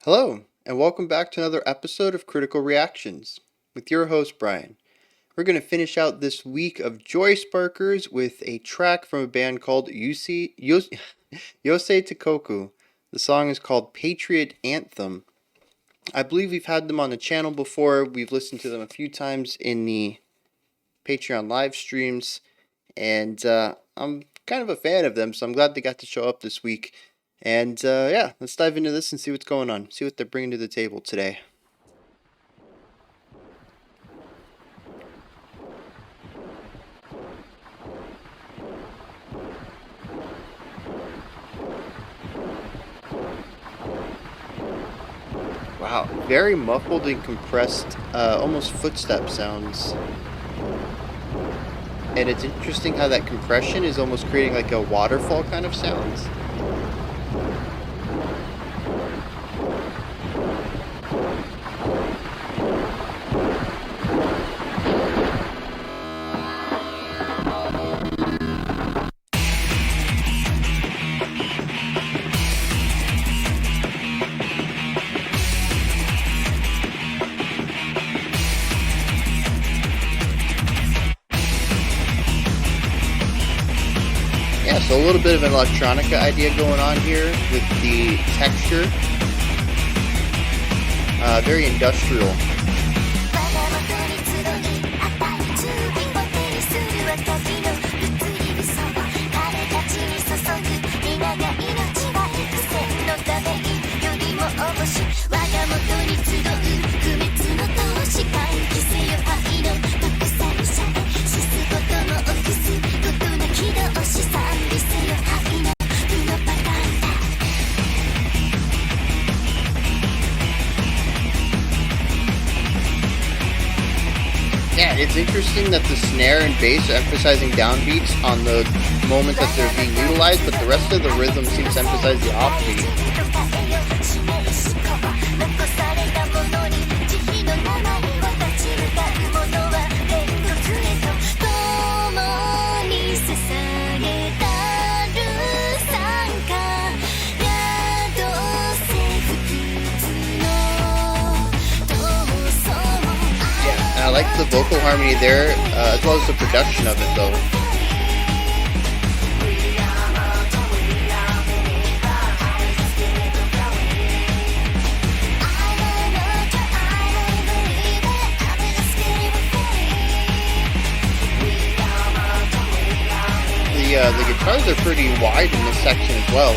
Hello, and welcome back to another episode of Critical Reactions with your host, Bryan. We're going to finish out this week of Joy Sparkers with a track from a band called Yousei Teikoku. The song is called Patriot Anthem. I believe we've had them on the channel before. We've listened to them a few times in the Patreon live streams, and I'm kind of a fan of them, so I'm glad they got to show up this week. And yeah, let's dive into this and see what's going on. See what they're bringing to the table today. Wow, very muffled and compressed, almost footstep sounds. And it's interesting how that compression is almost creating like a waterfall kind of sounds. Yeah, so a little bit of an electronica idea going on here with the texture. Very industrial. Yeah, it's interesting that the snare and bass are emphasizing downbeats on the moment that they're being utilized, but the rest of the rhythm seems to emphasize the offbeat. I like the vocal harmony there, as well as the production of it, though. The guitars are pretty wide in this section as well.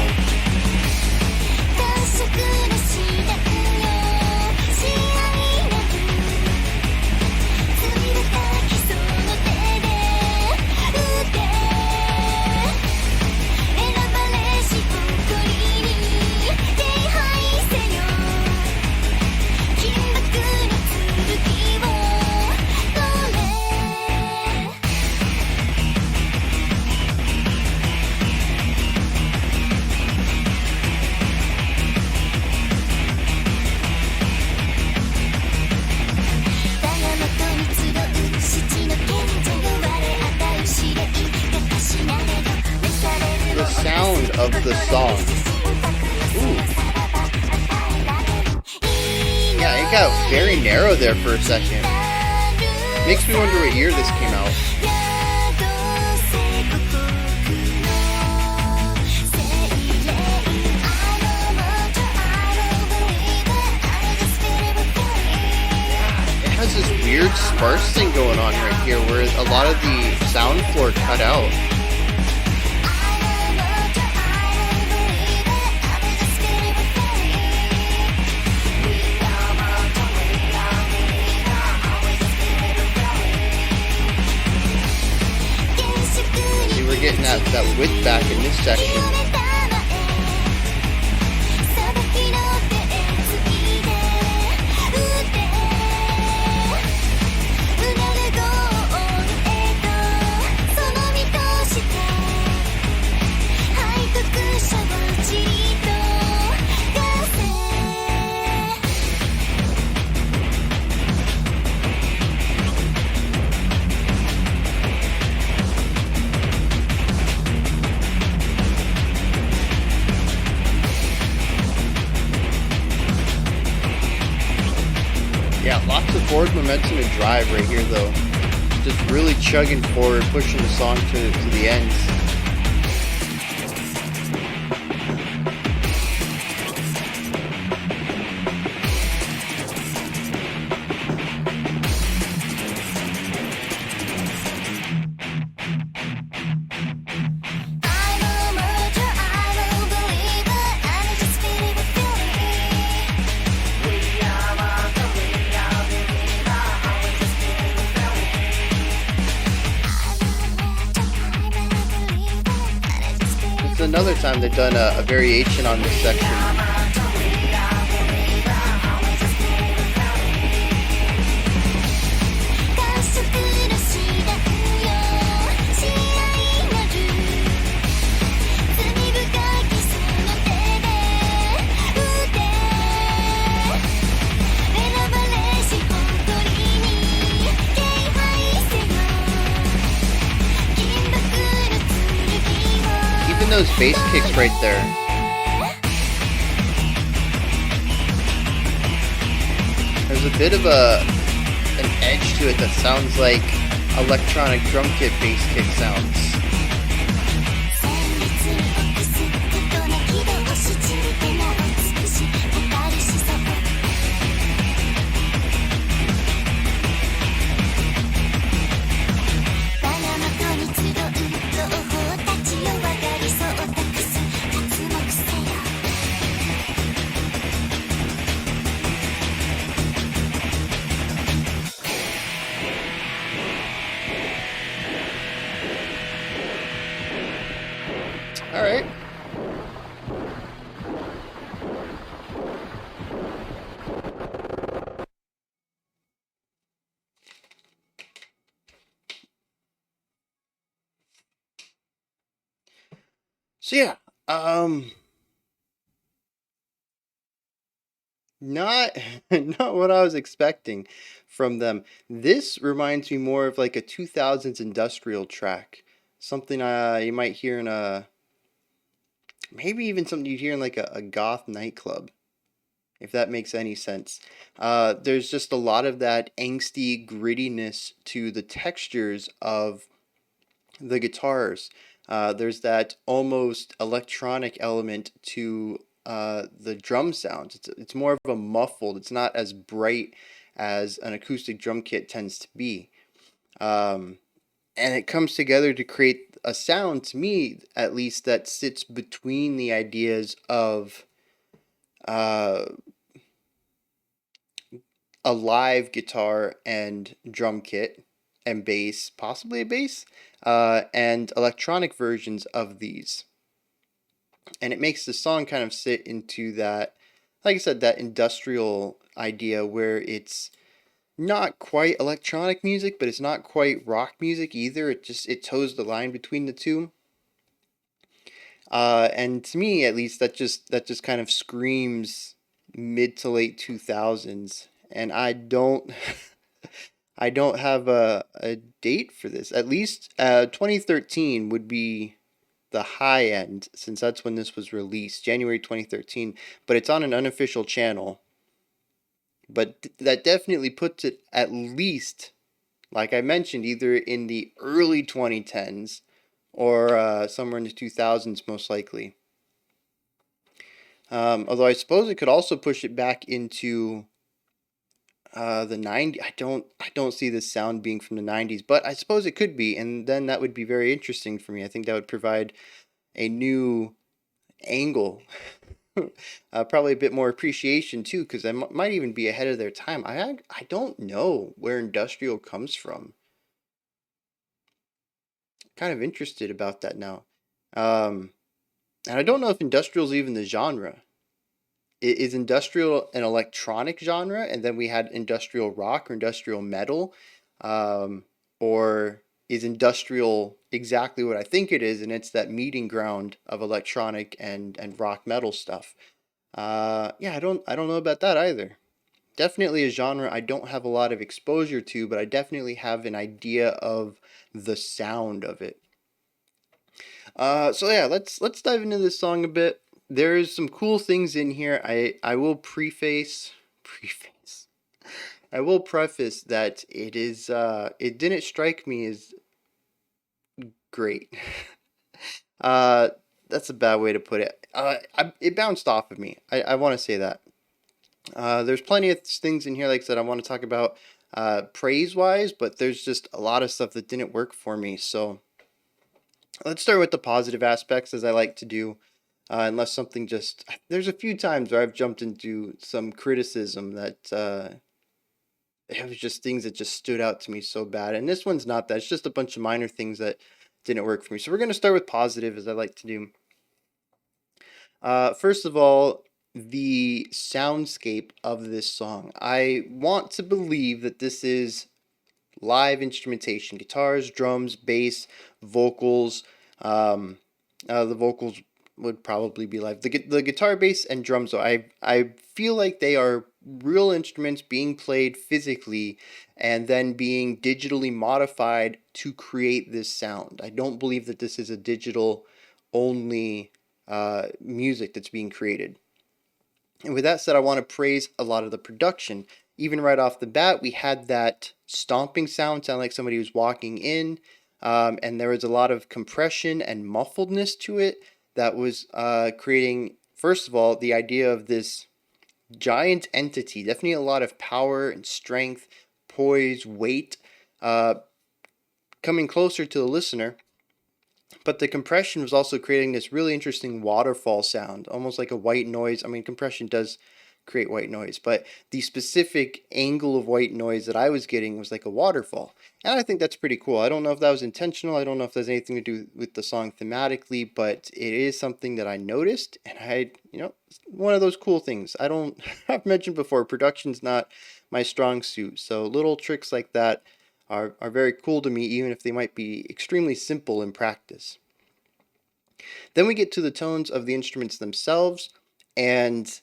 The sound of the song. Ooh. Yeah, it got very narrow there for a second. Makes me wonder what year this came out. It has this weird sparse thing going on right here where a lot of the sound floor cut out. We're getting that width back in this section. Yeah, lots of forward momentum and drive right here, though. Just really chugging forward, pushing the song to the ends. Another time they've done a variation on this section. Those bass kicks right there. There's a bit of an edge to it that sounds like electronic drum kit bass kick sounds. All right. So yeah, not not what I was expecting from them. This reminds me more of like a 2000s industrial track, something you might hear in maybe even something you'd hear in like a goth nightclub, if that makes any sense. There's just a lot of that angsty grittiness to the textures of the guitars. There's that almost electronic element to the drum sounds. It's more of a muffled. It's not as bright as an acoustic drum kit tends to be. And it comes together to create a sound, to me at least, that sits between the ideas of a live guitar and drum kit and bass, possibly a bass, and electronic versions of these. And it makes the song kind of sit into that, like I said, that industrial idea where it's not quite electronic music, but it's not quite rock music either. It toes the line between the two. And to me, at least, that just kind of screams mid to late 2000s. And I don't I don't have a date for this. At least 2013 would be the high end, since that's when this was released, January 2013. But it's on an unofficial channel. But that definitely puts it at least, like I mentioned, either in the early 2010s or somewhere in the 2000s, most likely. Although I suppose it could also push it back into the 90s. I don't see this sound being from the 90s, but I suppose it could be, and then that would be very interesting for me. I think that would provide a new angle. Probably a bit more appreciation too, because I might even be ahead of their time. I don't know where industrial comes from. Kind of interested about that now. And I don't know if industrial is even the genre. Is industrial an electronic genre, and then we had industrial rock or industrial metal, or is industrial exactly what I think it is, and it's that meeting ground of electronic and rock metal stuff? Yeah, I don't know about that either. Definitely a genre I don't have a lot of exposure to, but I definitely have an idea of the sound of it. So yeah, let's dive into this song a bit. There's some cool things in here. I will preface I will preface that it didn't strike me as great. Uh, that's a bad way to put it. It bounced off of me. I want to say that. There's plenty of things in here, like I said, I want to talk about praise wise, but there's just a lot of stuff that didn't work for me. So let's start with the positive aspects, as I like to do. Unless something just, there's a few times where I've jumped into some criticism that it was just things that just stood out to me so bad. And this one's not that. It's just a bunch of minor things that didn't work for me. So we're going to start with positive, as I like to do. First of all, the soundscape of this song. I want to believe that this is live instrumentation: guitars, drums, bass, vocals. Um, the vocals would probably be live. The guitar, bass, and drums, though, I feel like they are real instruments being played physically and then being digitally modified to create this sound. I don't believe that this is a digital only music that's being created. And with that said, I want to praise a lot of the production. Even right off the bat, we had that stomping sound like somebody was walking in, and there was a lot of compression and muffledness to it that was creating, first of all, the idea of this giant entity. Definitely a lot of power and strength, poise, weight, uh, coming closer to the listener. But the compression was also creating this really interesting waterfall sound, almost like a white noise. I mean, compression does create white noise, but the specific angle of white noise that I was getting was like a waterfall. And I think that's pretty cool. I don't know if that was intentional. I don't know if there's anything to do with the song thematically, but it is something that I noticed. And one of those cool things. I've mentioned before, production's not my strong suit. So little tricks like that are very cool to me, even if they might be extremely simple in practice. Then we get to the tones of the instruments themselves, and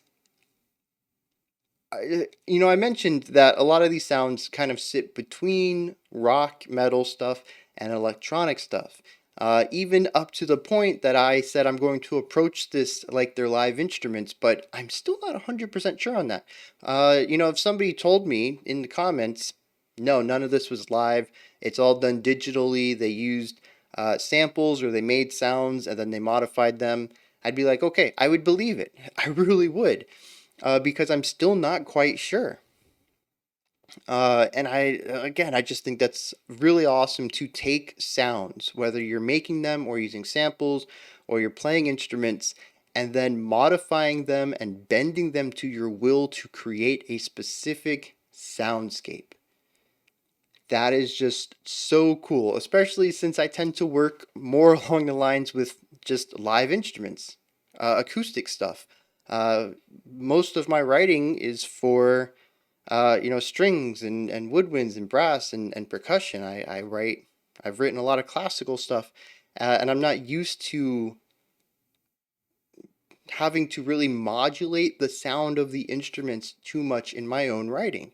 I mentioned that a lot of these sounds kind of sit between rock, metal stuff, and electronic stuff. Even up to the point that I said I'm going to approach this like they're live instruments, but I'm still not 100% sure on that. If somebody told me in the comments, no, none of this was live, it's all done digitally, they used samples or they made sounds and then they modified them, I'd be like, okay, I would believe it. I really would. Because I'm still not quite sure. And I just think that's really awesome to take sounds, whether you're making them or using samples or you're playing instruments, and then modifying them and bending them to your will to create a specific soundscape. That is just so cool, especially since I tend to work more along the lines with just live instruments, acoustic stuff. Uh, Most of my writing is for strings and woodwinds and brass and percussion. I've written a lot of classical stuff, and I'm not used to having to really modulate the sound of the instruments too much in my own writing.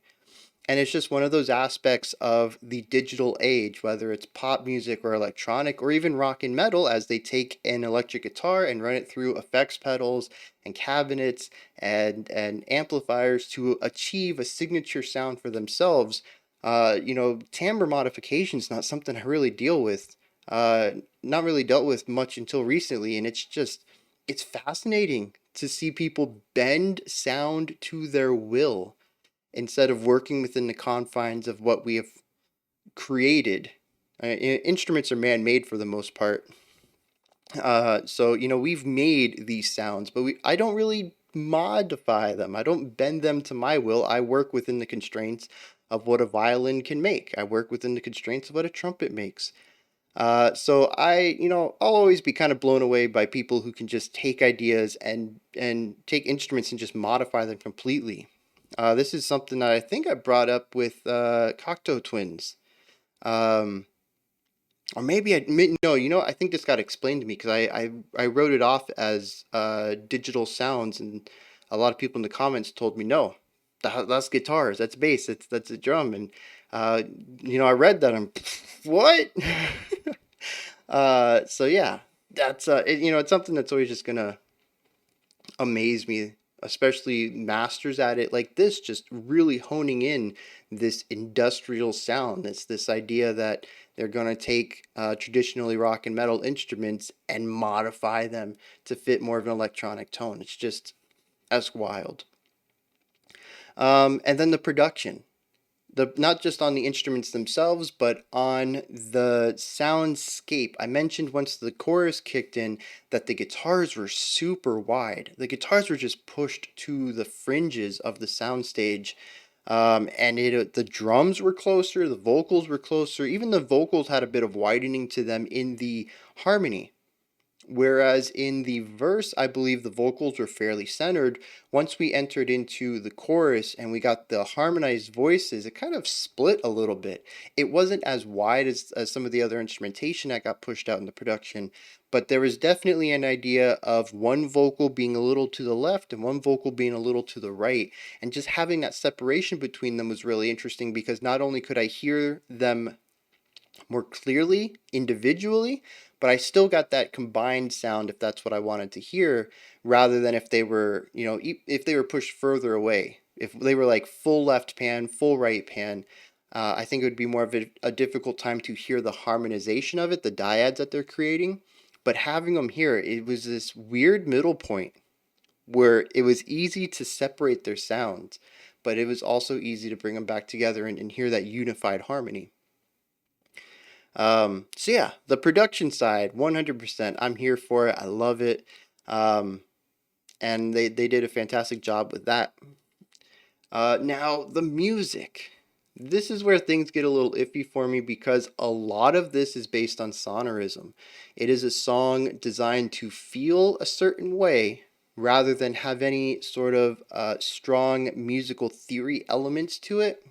And it's just one of those aspects of the digital age, whether it's pop music or electronic or even rock and metal, as they take an electric guitar and run it through effects pedals and cabinets and amplifiers to achieve a signature sound for themselves. Timbre modification is not something I really deal with, not really dealt with much until recently. And it's fascinating to see people bend sound to their will instead of working within the confines of what we have created. Instruments are man-made for the most part. So we've made these sounds, but I don't really modify them. I don't bend them to my will. I work within the constraints of what a violin can make. I work within the constraints of what a trumpet makes. So I'll always be kind of blown away by people who can just take ideas and take instruments and just modify them completely. This is something that I think I brought up with Cocteau Twins. Um, or maybe no, I think this got explained to me because I wrote it off as digital sounds, and a lot of people in the comments told me, no, that's guitars, that's bass, that's a drum. And uh, I read that, I'm what? So yeah, that's it's something that's always just gonna amaze me especially masters at it like this, just really honing in this industrial sound. It's this idea that they're going to take traditionally rock and metal instruments and modify them to fit more of an electronic tone. It's just as wild. And then the production, not just on the instruments themselves, but on the soundscape. I mentioned once the chorus kicked in that the guitars were super wide. The guitars were just pushed to the fringes of the soundstage. And the drums were closer, the vocals were closer. Even the vocals had a bit of widening to them in the harmony. Whereas in the verse, I believe the vocals were fairly centered. Once we entered into the chorus and we got the harmonized voices, it kind of split a little bit. It wasn't as wide as some of the other instrumentation that got pushed out in the production, but there was definitely an idea of one vocal being a little to the left and one vocal being a little to the right. And just having that separation between them was really interesting because not only could I hear them more clearly individually, but I still got that combined sound if that's what I wanted to hear, rather than if they were, if they were pushed further away. If they were like full left pan, full right pan, I think it would be more of a difficult time to hear the harmonization of it, the dyads that they're creating. But having them here, it was this weird middle point where it was easy to separate their sounds, but it was also easy to bring them back together and hear that unified harmony. So yeah, the production side, 100%. I'm here for it. I love it. And they did a fantastic job with that. Now, the music. This is where things get a little iffy for me because a lot of this is based on sonorism. It is a song designed to feel a certain way rather than have any sort of strong musical theory elements to it.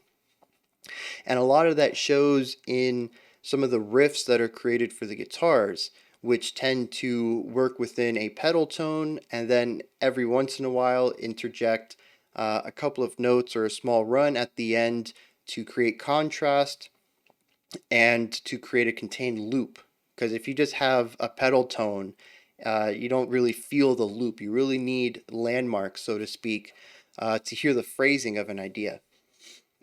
And a lot of that shows in some of the riffs that are created for the guitars, which tend to work within a pedal tone and then every once in a while interject a couple of notes or a small run at the end to create contrast and to create a contained loop. Because if you just have a pedal tone, you don't really feel the loop. You really need landmarks, so to speak, to hear the phrasing of an idea.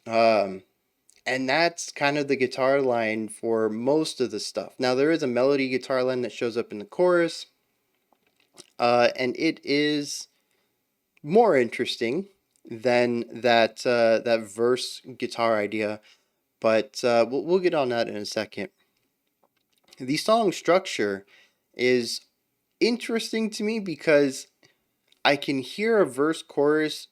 And that's kind of the guitar line for most of the stuff. Now, there is a melody guitar line that shows up in the chorus, and it is more interesting than that verse guitar idea, but we'll get on that in a second. The song structure is interesting to me because I can hear a verse chorus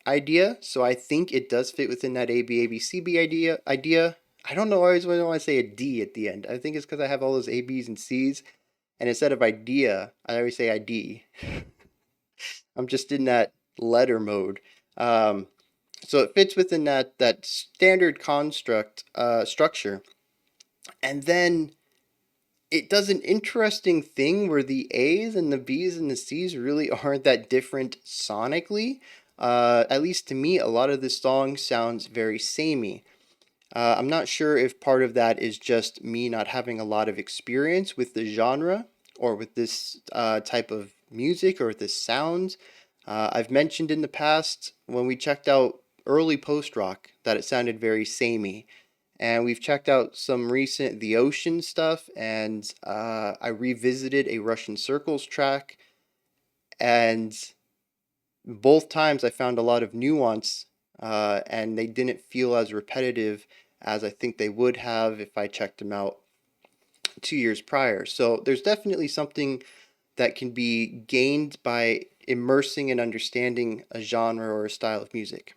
idea, so I think it does fit within that ABABCB idea. I don't know, I always want to say a D at the end. I think it's because I have all those A, B's, and C's, and instead of idea, I always say ID. I'm just in that letter mode. So it fits within that standard construct structure. And then it does an interesting thing where the A's and the B's and the C's really aren't that different sonically. At least to me, a lot of this song sounds very samey. I'm not sure if part of that is just me not having a lot of experience with the genre or with this type of music or with this sound. I've mentioned in the past when we checked out early post-rock that it sounded very samey. And we've checked out some recent The Ocean stuff, and I revisited a Russian Circles track, and both times I found a lot of nuance, and they didn't feel as repetitive as I think they would have if I checked them out 2 years prior. So there's definitely something that can be gained by immersing and understanding a genre or a style of music.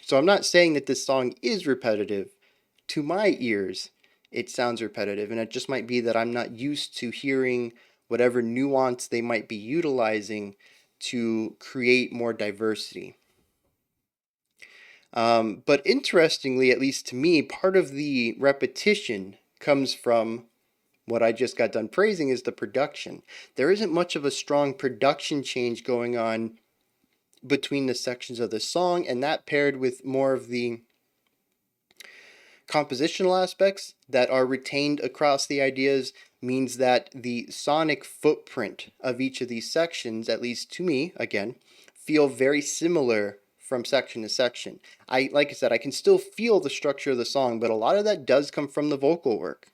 So I'm not saying that this song is repetitive. To my ears, it sounds repetitive, and it just might be that I'm not used to hearing whatever nuance they might be utilizing to create more diversity. But interestingly, at least to me, part of the repetition comes from what I just got done praising is the production. There isn't much of a strong production change going on between the sections of the song, and that paired with more of the compositional aspects that are retained across the ideas means that the sonic footprint of each of these sections, at least to me, again, feel very similar from section to section. Like I said, I can still feel the structure of the song, but a lot of that does come from the vocal work.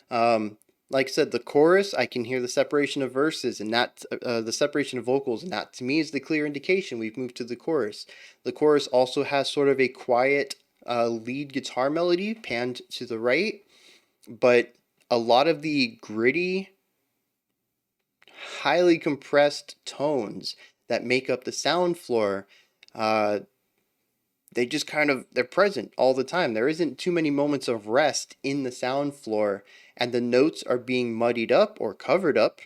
Like I said, the chorus, I can hear the separation of verses, and that the separation of vocals, and that to me is the clear indication we've moved to the chorus. The chorus also has sort of a quiet lead guitar melody panned to the right, but a lot of the gritty, highly compressed tones that make up the sound floor, they just they're present all the time. There isn't too many moments of rest in the sound floor, and the notes are being muddied up or covered up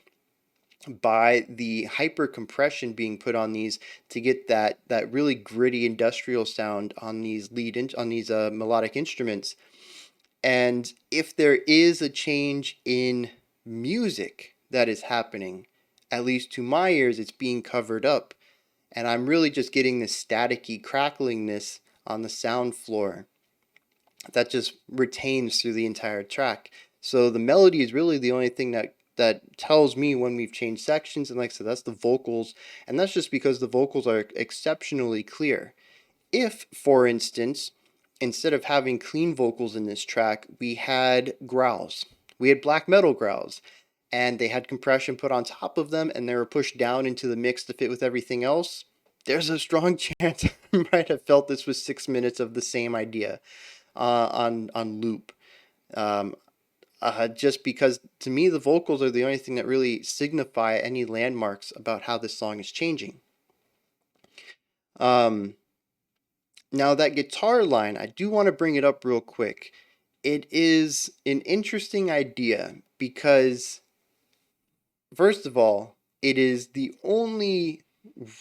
by the hyper compression being put on these to get that really gritty industrial sound on these melodic instruments. And if there is a change in music that is happening, at least to my ears, it's being covered up. And I'm really just getting this staticky cracklingness on the sound floor that just retains through the entire track. So the melody is really the only thing that tells me when we've changed sections. And like I said, that's the vocals. And that's just because the vocals are exceptionally clear. If, for instance, instead of having clean vocals in this track, we had growls. We had black metal growls. And they had compression put on top of them, and they were pushed down into the mix to fit with everything else, there's a strong chance I might have felt this was 6 minutes of the same idea on loop. Just because, to me, the vocals are the only thing that really signify any landmarks about how this song is changing. Now, that guitar line, I do want to bring it up real quick. It is an interesting idea because, first of all, it is the only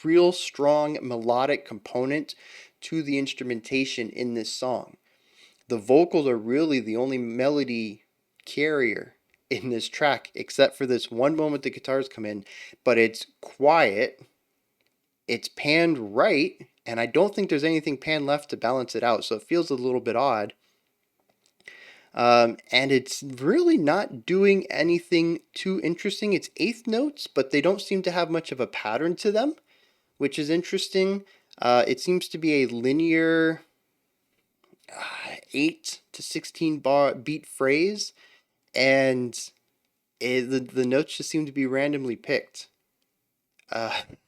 real strong melodic component to the instrumentation in this song. The vocals are really the only melody carrier in this track, except for this one moment the guitars come in, but it's quiet, it's panned right, and I don't think there's anything panned left to balance it out, so it feels a little bit odd. And it's really not doing anything too interesting. It's eighth notes, but they don't seem to have much of a pattern to them, which is interesting. It seems to be a linear 8 to 16 bar beat phrase, and the notes just seem to be randomly picked,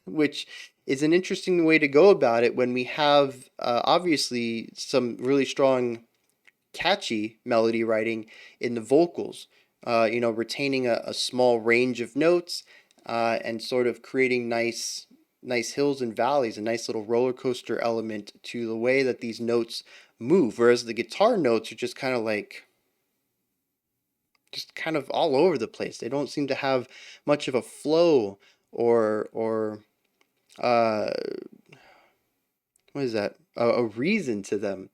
which is an interesting way to go about it when we have obviously some really strong catchy melody writing in the vocals, retaining a small range of notes and sort of creating nice hills and valleys, a nice little roller coaster element to the way that these notes move, whereas the guitar notes are just kind of all over the place. They don't seem to have much of a flow or what is that? A reason to them.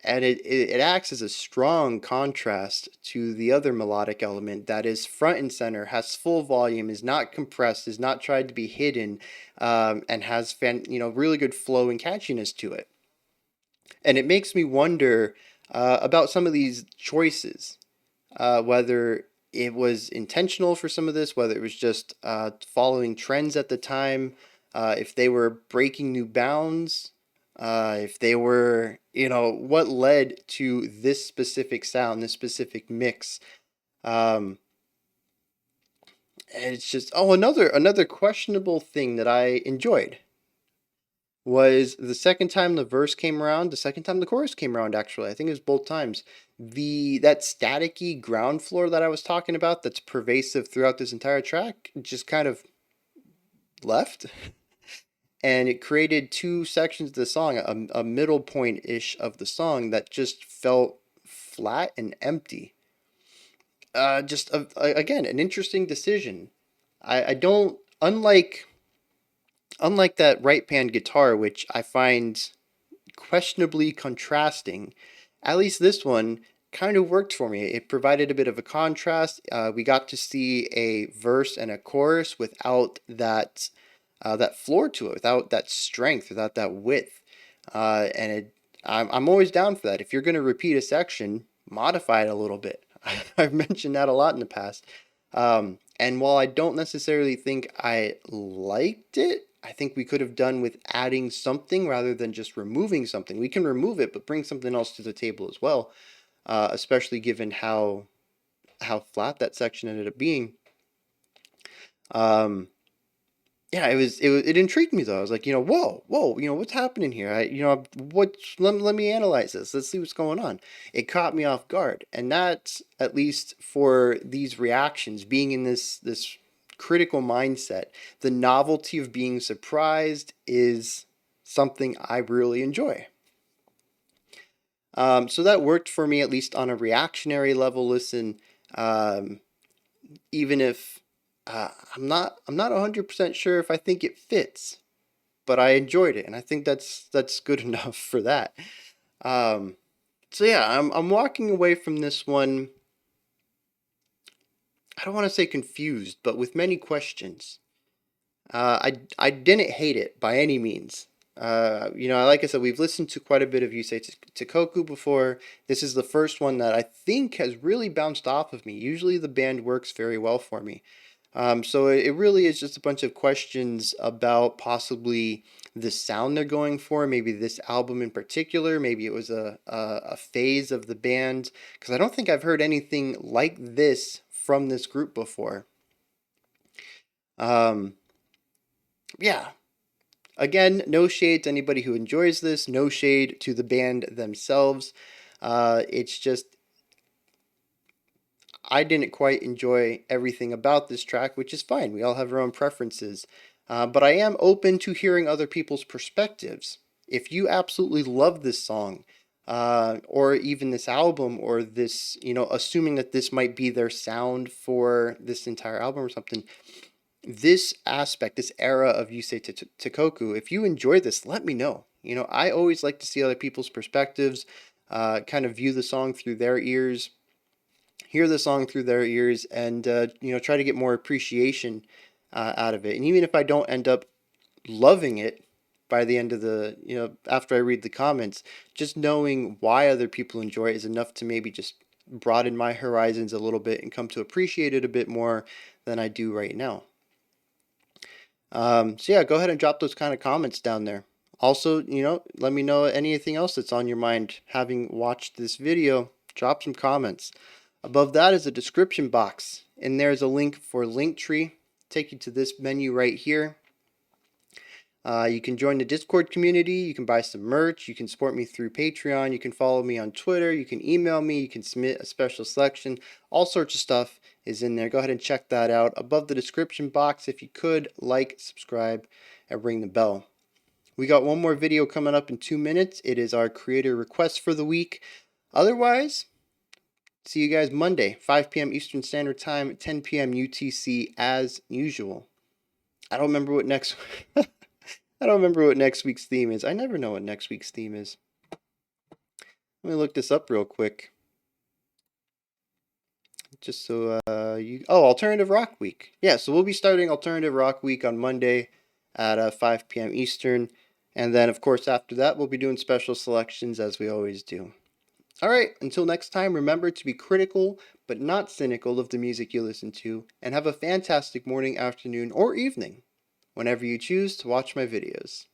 And it acts as a strong contrast to the other melodic element that is front and center, has full volume, is not compressed, is not tried to be hidden, and has really good flow and catchiness to it. And it makes me wonder about some of these choices, whether it was intentional for some of this, whether it was just following trends at the time, if they were breaking new bounds. If they were, what led to this specific sound, this specific mix. And it's just, another questionable thing that I enjoyed was the second time the verse came around, the second time the chorus came around, actually. I think it was both times. That staticky ground floor that I was talking about that's pervasive throughout this entire track just kind of left. And it created two sections of the song, a middle point-ish of the song that just felt flat and empty. Again, an interesting decision. I don't, unlike that right pan guitar, which I find questionably contrasting, at least this one kind of worked for me. It provided a bit of a contrast. We got to see a verse and a chorus without that floor to it, without that strength, without that width. I'm always down for that. If you're going to repeat a section, modify it a little bit. I've mentioned that a lot in the past. And while I don't necessarily think I liked it, I think we could have done with adding something rather than just removing something. We can remove it, but bring something else to the table as well, especially given how flat that section ended up being. Um, yeah, it intrigued me though. I was like, whoa, what's happening here? Let me analyze this. Let's see what's going on. It caught me off guard, and that's, at least for these reactions, being in this critical mindset. The novelty of being surprised is something I really enjoy. So that worked for me, at least on a reactionary level. Listen, um, even if I'm not 100% sure if I think it fits, but I enjoyed it, and I think that's good enough for that. Um, so yeah, I'm walking away from this one. I don't want to say confused, but with many questions. I didn't hate it by any means. Like I said, we've listened to quite a bit of Yousei Teikoku before. This is the first one that I think has really bounced off of me. Usually the band works very well for me. So it really is just a bunch of questions about possibly the sound they're going for, maybe this album in particular, maybe it was a phase of the band, because I don't think I've heard anything like this from this group before. Um, yeah, again, no shade to anybody who enjoys this, no shade to the band themselves. It's just I didn't quite enjoy everything about this track, which is fine. We all have our own preferences. But I am open to hearing other people's perspectives. If you absolutely love this song, or even this album, or this, assuming that this might be their sound for this entire album or something, this aspect, this era of Yousei Teikoku, if you enjoy this, let me know. I always like to see other people's perspectives, kind of view the song through their ears, hear the song through their ears, and try to get more appreciation out of it. And even if I don't end up loving it by the end of after I read the comments, just knowing why other people enjoy it is enough to maybe just broaden my horizons a little bit and come to appreciate it a bit more than I do right now. So yeah, go ahead and drop those kind of comments down there. Also, let me know anything else that's on your mind having watched this video. Drop some comments. Above that is a description box, and there's a link for Linktree. Take you to this menu right here. You can join the Discord community, you can buy some merch, you can support me through Patreon, you can follow me on Twitter, you can email me, you can submit a special selection. All sorts of stuff is in there. Go ahead and check that out. Above the description box, if you could, like, subscribe, and ring the bell. We got one more video coming up in 2 minutes. It is our creator request for the week. Otherwise, see you guys Monday, 5 p.m. Eastern Standard Time, 10 p.m. UTC as usual. I don't remember what next week's theme is. I never know what next week's theme is. Let me look this up real quick. Just so Alternative Rock Week. Yeah, so we'll be starting Alternative Rock Week on Monday at 5 p.m. Eastern. And then, of course, after that, we'll be doing special selections as we always do. All right, until next time, remember to be critical but not cynical of the music you listen to, and have a fantastic morning, afternoon, or evening whenever you choose to watch my videos.